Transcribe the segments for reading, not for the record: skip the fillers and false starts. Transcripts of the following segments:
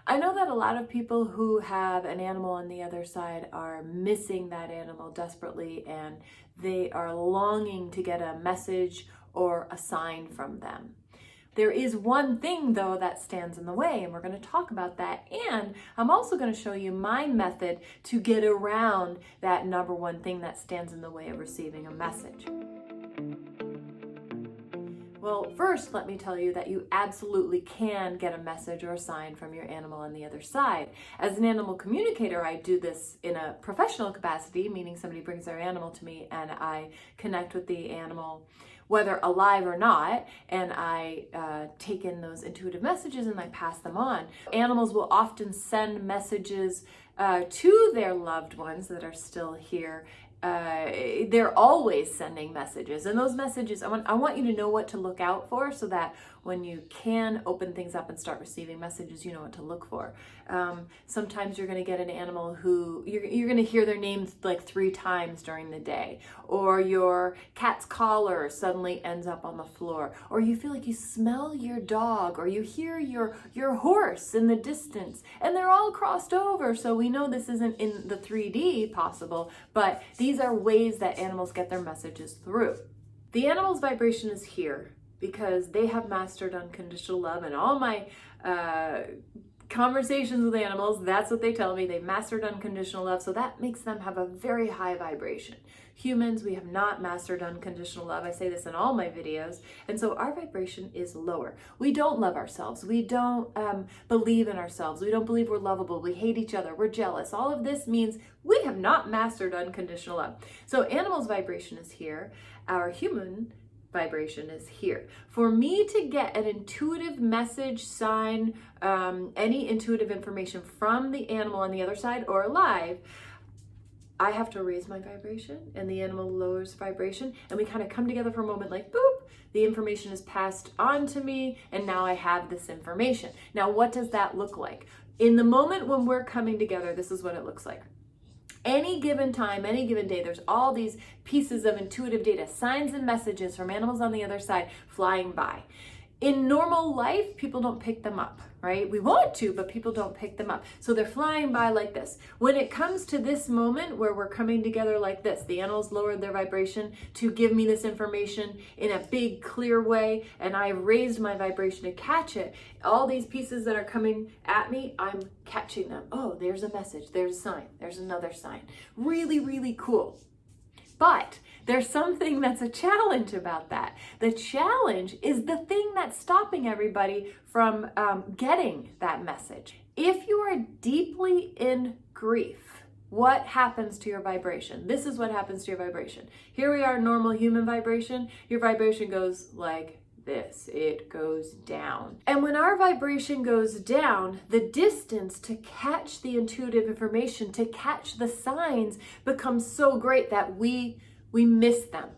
I know that a lot of people who have an animal on the other side are missing that animal desperately, and they are longing to get a message or a sign from them. There is one thing though that stands in the way, and we're going to talk about that. And I'm also going to show you my method to get around that number one thing that stands in the way of receiving a message. Well, first, let me tell you that you absolutely can get a message or a sign from your animal on the other side. As an animal communicator, I do this in a professional capacity, meaning somebody brings their animal to me and I connect with the animal, whether alive or not, and I take in those intuitive messages and I pass them on. Animals will often send messages to their loved ones that are still here. They're always sending messages, and those messages, I want you to know what to look out for, so that when you can open things up and start receiving messages, you know what to look for. Sometimes you're going to get an animal who you're going to hear their names like 3 times during the day, or your cat's collar suddenly ends up on the floor, or you feel like you smell your dog, or you hear your horse in the distance, and they're all crossed over. So we know this isn't in the 3D possible, but these are ways that animals get their messages through. The animal's vibration is here because they have mastered unconditional love, and all my conversations with animals, that's what they tell me. They've mastered unconditional love, so that makes them have a very high vibration. Humans, we have not mastered unconditional love. I say this in all my videos, and so our vibration is lower. We don't love ourselves. We don't believe in ourselves. We don't believe we're lovable. We hate each other. We're jealous. All of this means we have not mastered unconditional love. So animals' vibration is here. Our human vibration is here. For me to get an intuitive message, sign, any intuitive information from the animal on the other side or alive, I have to raise my vibration and the animal lowers vibration, and we kind of come together for a moment like boop, the information is passed on to me, and now I have this information. Now, what does that look like? In the moment when we're coming together, this is what it looks like. Any given time, any given day, there's all these pieces of intuitive data, signs and messages from animals on the other side flying by. In normal life, people don't pick them up, right? We want to, but people don't pick them up. So they're flying by like this. When it comes to this moment where we're coming together like this, the animals lowered their vibration to give me this information in a big, clear way, and I raised my vibration to catch it. All these pieces that are coming at me, I'm catching them. Oh, there's a message, there's a sign, there's another sign. Really, really cool. But there's something that's a challenge about that. The challenge is the thing that's stopping everybody from getting that message. If you are deeply in grief, what happens to your vibration? This is what happens to your vibration. Here we are, normal human vibration. Your vibration goes like this. It goes down. And when our vibration goes down, the distance to catch the intuitive information, to catch the signs, becomes so great that we miss them.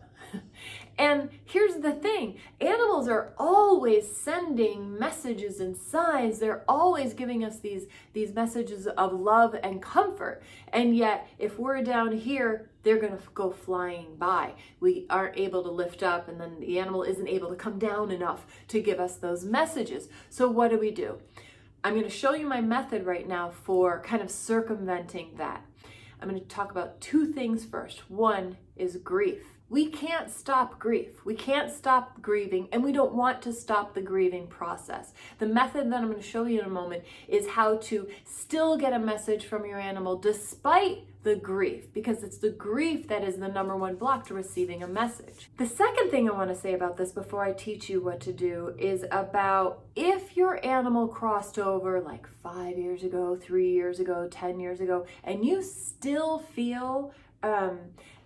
And here's the thing, animals are always sending messages and signs. They're always giving us these messages of love and comfort. And yet, if we're down here, they're going to go flying by. We aren't able to lift up, and then the animal isn't able to come down enough to give us those messages. So what do? I'm going to show you my method right now for kind of circumventing that. I'm going to talk about 2 things first. One is grief. We can't stop grief. We can't stop grieving, and we don't want to stop the grieving process. The method that I'm going to show you in a moment is how to still get a message from your animal despite the grief, because it's the grief that is the number one block to receiving a message. The second thing I want to say about this before I teach you what to do is about if your animal crossed over like 5 years ago, 3 years ago, 10 years ago, and you still feel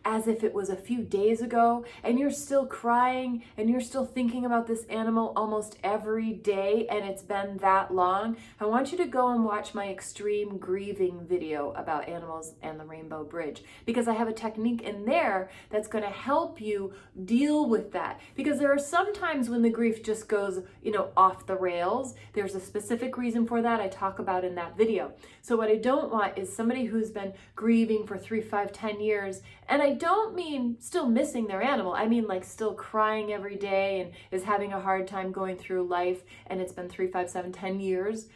as if it was a few days ago, and you're still crying and you're still thinking about this animal almost every day, and it's been that long, I want you to go and watch my extreme grieving video about animals and the Rainbow Bridge, because I have a technique in there that's going to help you deal with that. Because there are some times when the grief just goes, off the rails. There's a specific reason for that I talk about in that video. So what I don't want is somebody who's been grieving for 3, 5, 10 years, and I don't mean still missing their animal. I mean like still crying every day and is having a hard time going through life, and it's been 3, 5, 7, 10 years.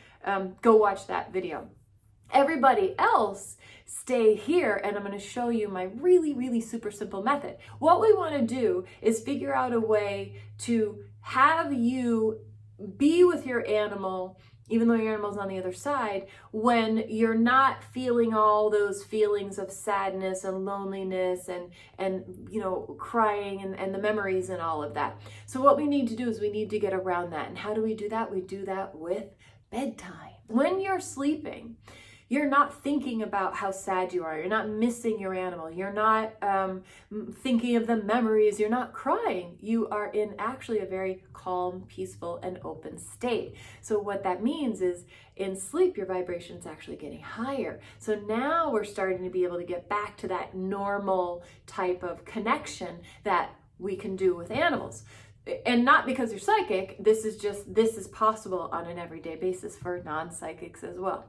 go watch that video. Everybody else, stay here, and I'm going to show you my really, really super simple method. What we want to do is figure out a way to have you be with your animal, even though your animal's on the other side, when you're not feeling all those feelings of sadness and loneliness and crying and the memories and all of that. So what we need to do is we need to get around that. And how do we do that? We do that with bedtime. When you're sleeping, you're not thinking about how sad you are. You're not missing your animal. You're not thinking of the memories. You're not crying. You are in actually a very calm, peaceful, and open state. So what that means is in sleep, your vibration's actually getting higher. So now we're starting to be able to get back to that normal type of connection that we can do with animals. And not because you're psychic, this is possible on an everyday basis for non-psychics as well.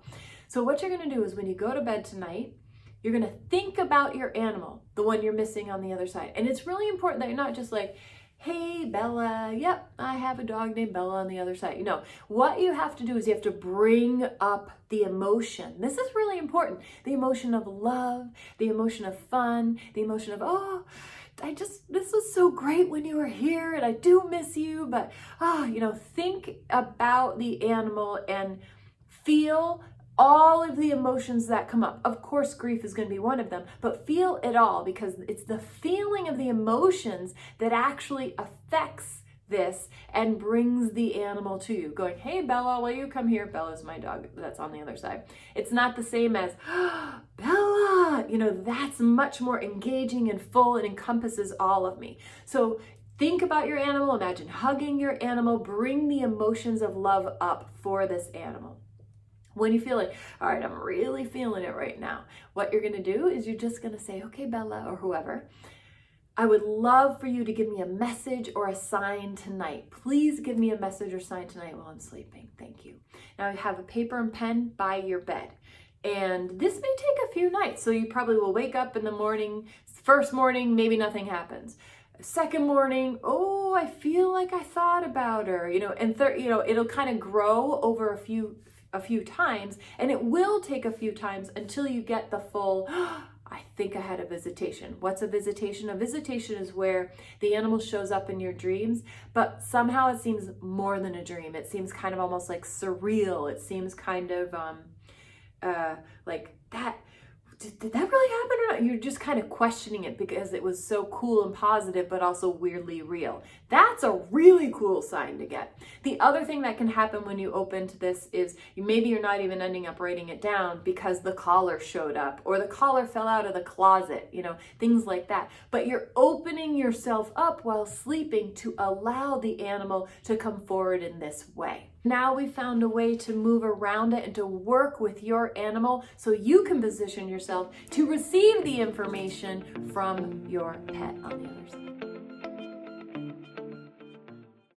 So what you're going to do is when you go to bed tonight, you're going to think about your animal, the one you're missing on the other side. And it's really important that you're not just like, hey, Bella, yep, I have a dog named Bella on the other side. What you have to do is you have to bring up the emotion. This is really important. The emotion of love, the emotion of fun, the emotion of, oh, this was so great when you were here and I do miss you, but, think about the animal and feel all of the emotions that come up. Of course, grief is going to be one of them, but feel it all, because it's the feeling of the emotions that actually affects this and brings the animal to you. Going, hey, Bella, will you come here? Bella's my dog that's on the other side. It's not the same as, oh, Bella, that's much more engaging and full and encompasses all of me. So think about your animal, imagine hugging your animal, bring the emotions of love up for this animal. When you feel like, all right, I'm really feeling it right now, what you're going to do is you're just going to say, okay, Bella, or whoever, I would love for you to give me a message or a sign tonight. Please give me a message or sign tonight while I'm sleeping. Thank you. Now you have a paper and pen by your bed. And this may take a few nights. So you probably will wake up in the morning, first morning, maybe nothing happens. Second morning, oh, I feel like I thought about her, and third, it'll kind of grow over a few times, and it will take a few times until you get the full, I think I had a visitation. What's a visitation? A visitation is where the animal shows up in your dreams, but somehow it seems more than a dream. It seems kind of almost like surreal. It seems kind of like that. Did that really happen or not? You're just kind of questioning it because it was so cool and positive, but also weirdly real. That's a really cool sign to get. The other thing that can happen when you open to this is maybe you're not even ending up writing it down because the collar showed up or the collar fell out of the closet, things like that. But you're opening yourself up while sleeping to allow the animal to come forward in this way. Now we found a way to move around it and to work with your animal so you can position yourself to receive the information from your pet on the other side.